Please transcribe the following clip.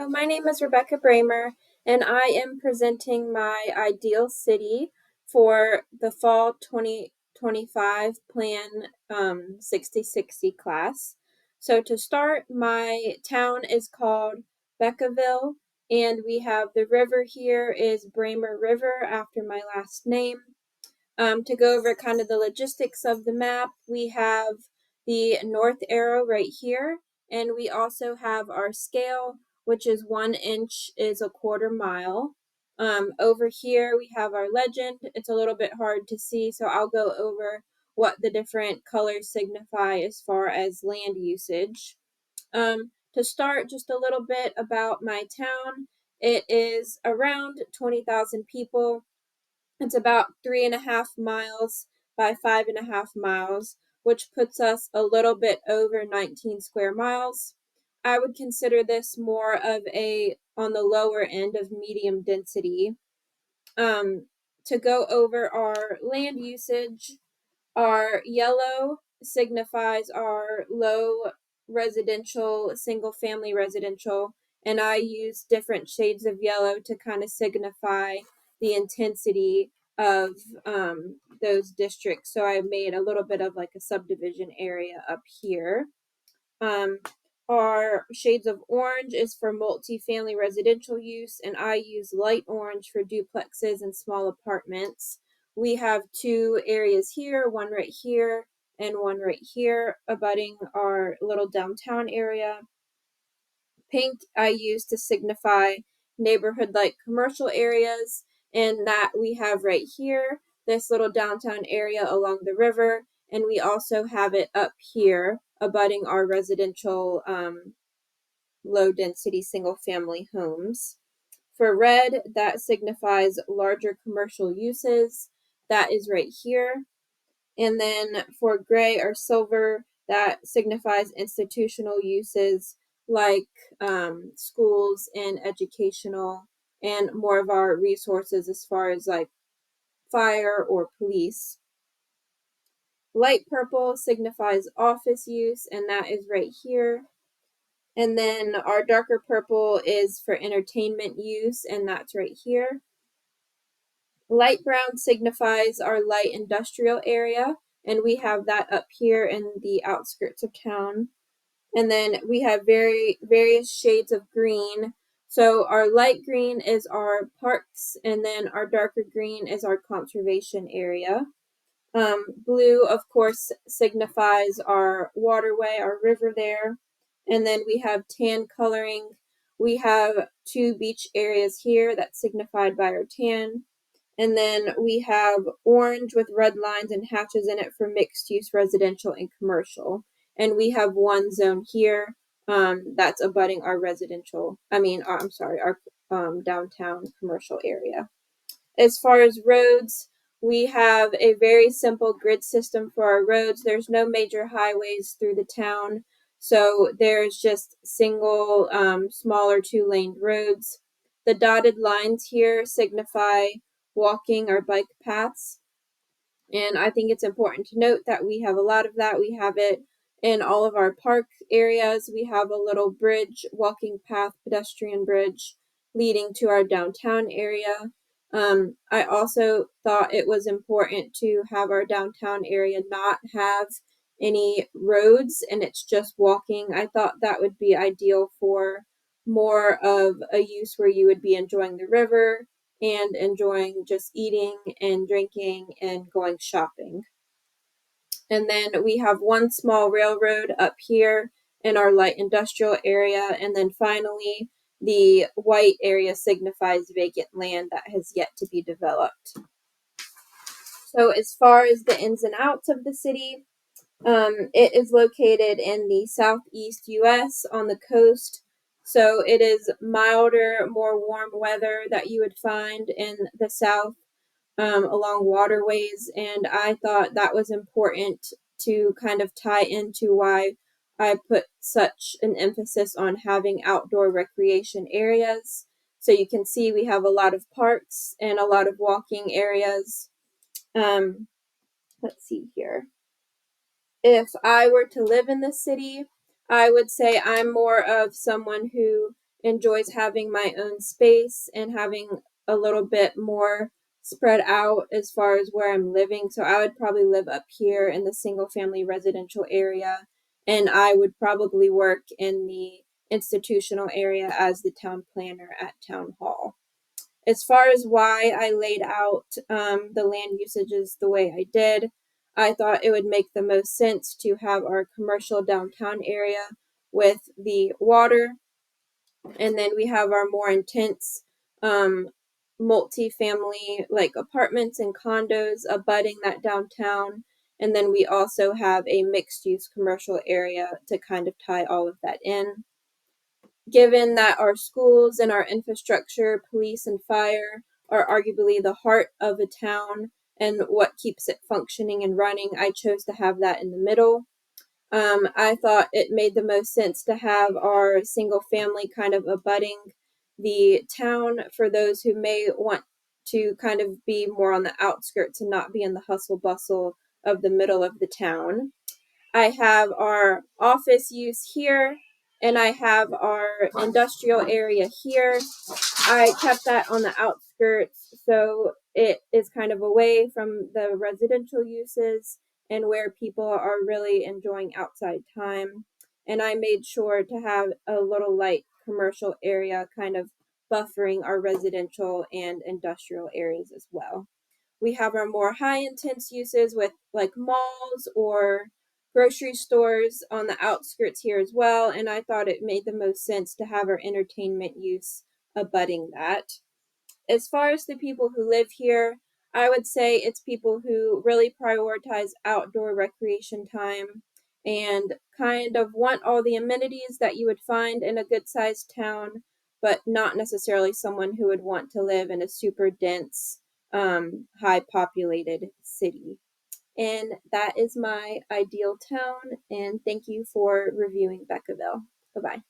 My name is Rebecca Brehmer, and I am presenting my ideal city for the fall 2025 Plan 6060 class. So, to start, my town is called Beckaville, and we have the river here is Brehmer River after my last name. To go over kind of the logistics of the map, we have the north arrow right here, and we also have our scale, which is 1 inch is a quarter mile. Over here, we have our legend. It's a little bit hard to see, so I'll go over what the different colors signify as far as land usage. To start, just a little bit about my town. It is around 20,000 people. It's about 3.5 miles by 5.5 miles, which puts us a little bit over 19 square miles. I would consider this more of a on the lower end of medium density. To go over our land usage, our yellow signifies our low residential, single family residential, and I use different shades of yellow to kind of signify the intensity of those districts. So I made a little bit of like a subdivision area up here. Um, our shades of orange is for multi-family residential use, and I use light orange for duplexes and small apartments. We have two areas here, one right here and one right here, abutting our little downtown area. Pink I use to signify neighborhood-like commercial areas, and that we have right here, this little downtown area along the river, and we also have it up here abutting our residential low density single family homes. For red, that signifies larger commercial uses. That is right here. And then for gray or silver, that signifies institutional uses like schools and educational and more of our resources as far as like fire or police. Light purple signifies office use, and that is right here. And then our darker purple is for entertainment use, and that's right here. Light brown signifies our light industrial area, and we have that up here in the outskirts of town. And then we have various shades of green. So our light green is our parks, and then our darker green is our conservation area. Blue, of course, signifies our waterway, our river there. And then we have tan coloring. We have two beach areas here that's signified by our tan. And then we have orange with red lines and hatches in it for mixed use residential and commercial. And we have one zone here that's abutting our residential, I'm sorry, our downtown commercial area. As far as roads, we have a very simple grid system for our roads. There's no major highways through the town, so there's just single, smaller 2-lane roads. The dotted lines here signify walking or bike paths, and I think it's important to note that we have a lot of that. We have it in all of our park areas. We have a little bridge, walking path, pedestrian bridge leading to our downtown area. I also thought it was important to have our downtown area not have any roads and it's just walking. I thought that would be ideal for more of a use where you would be enjoying the river and enjoying just eating and drinking and going shopping. And then we have one small railroad up here in our light industrial area. And then finally, the white area signifies vacant land that has yet to be developed. So, as far as the ins and outs of the city, it is located in the southeast U.S. on the coast. So, it is milder, more warm weather that you would find in the south along waterways. And I thought that was important to kind of tie into why I put such an emphasis on having outdoor recreation areas. So you can see we have a lot of parks and a lot of walking areas. Um, let's see here. If I were to live in the city, I would say I'm more of someone who enjoys having my own space and having a little bit more spread out as far as where I'm living. So I would probably live up here in the single family residential area, and I would probably work in the institutional area as the town planner at town hall. As far as why I laid out the land usages the way I did, I thought it would make the most sense to have our commercial downtown area with the water, and then we have our more intense multi-family like apartments and condos abutting that downtown, and then we also have a mixed use commercial area to kind of tie all of that in. Given that our schools and our infrastructure, police and fire, are arguably the heart of a town and what keeps it functioning and running, I chose to have that in the middle. I thought it made the most sense to have our single family kind of abutting the town for those who may want to kind of be more on the outskirts and not be in the hustle bustle of the middle of the town. I have our office use here, and I have our industrial area here. I kept that on the outskirts so it is kind of away from the residential uses and where people are really enjoying outside time. And I made sure to have a little light commercial area kind of buffering our residential and industrial areas as well. We have our more high intense uses with like malls or grocery stores on the outskirts here as well. And I thought it made the most sense to have our entertainment use abutting that. As far as the people who live here, I would say it's people who really prioritize outdoor recreation time and kind of want all the amenities that you would find in a good sized town, but not necessarily someone who would want to live in a super dense, high populated city. And that is my ideal town. And thank you for reviewing Beckaville. Bye bye.